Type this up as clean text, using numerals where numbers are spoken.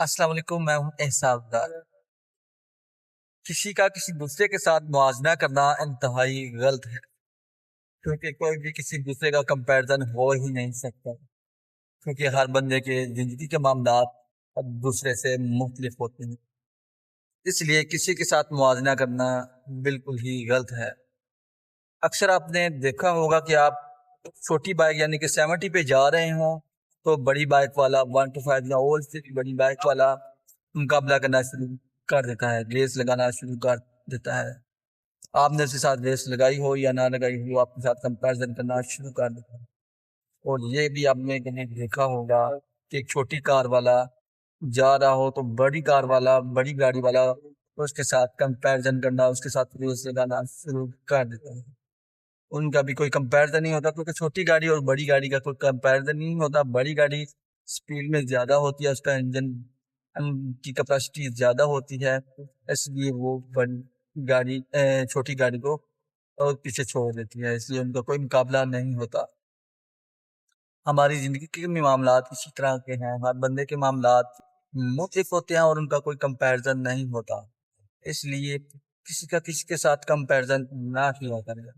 السلام علیکم، میں ہوں احساس دار۔ کسی کا کسی دوسرے کے ساتھ موازنہ کرنا انتہائی غلط ہے، کیونکہ کوئی بھی کسی دوسرے کا کمپیرزن ہو ہی نہیں سکتا، کیونکہ ہر بندے کے زندگی کے معاملات اب دوسرے سے مختلف ہوتے ہیں۔ اس لیے کسی کے ساتھ موازنہ کرنا بالکل ہی غلط ہے۔ اکثر آپ نے دیکھا ہوگا کہ آپ چھوٹی بائک یعنی کہ 70 پہ جا رہے ہوں تو بڑی بائک والا 125 یا اور سے بھی بڑی بائک والا مقابلہ کرنا شروع کر دیتا ہے، ریس لگانا شروع کر دیتا ہے۔ آپ نے اس کے ساتھ ریس لگائی ہو یا نہ لگائی ہو، آپ کے ساتھ کمپیرزن کرنا شروع کر دیتا ہے۔ اور یہ بھی آپ نے کہیں دیکھا ہوگا کہ ایک چھوٹی کار والا جا رہا ہو تو بڑی کار والا، بڑی گاڑی والا اس کے ساتھ کمپیرزن کرنا، اس کے ساتھ ریس لگانا شروع کر دیتا ہے۔ ان کا بھی کوئی کمپیرزن نہیں ہوتا، کیونکہ چھوٹی گاڑی اور بڑی گاڑی کا کوئی کمپیرزن نہیں ہوتا۔ بڑی گاڑی سپیڈ میں زیادہ ہوتی ہے، اس کا انجن کی کیپیسٹی زیادہ ہوتی ہے، اس لیے وہ چھوٹی گاڑی کو اور پیچھے چھوڑ دیتی ہے، اس لیے ان کا کوئی مقابلہ نہیں ہوتا۔ ہماری زندگی کے معاملات اسی طرح کے ہیں، ہر بندے کے معاملات مختلف ہوتے ہیں اور ان کا کوئی کمپیرزن نہیں ہوتا، اس لیے کسی کا کسی کے ساتھ کمپیرزن نہ کیا کرے۔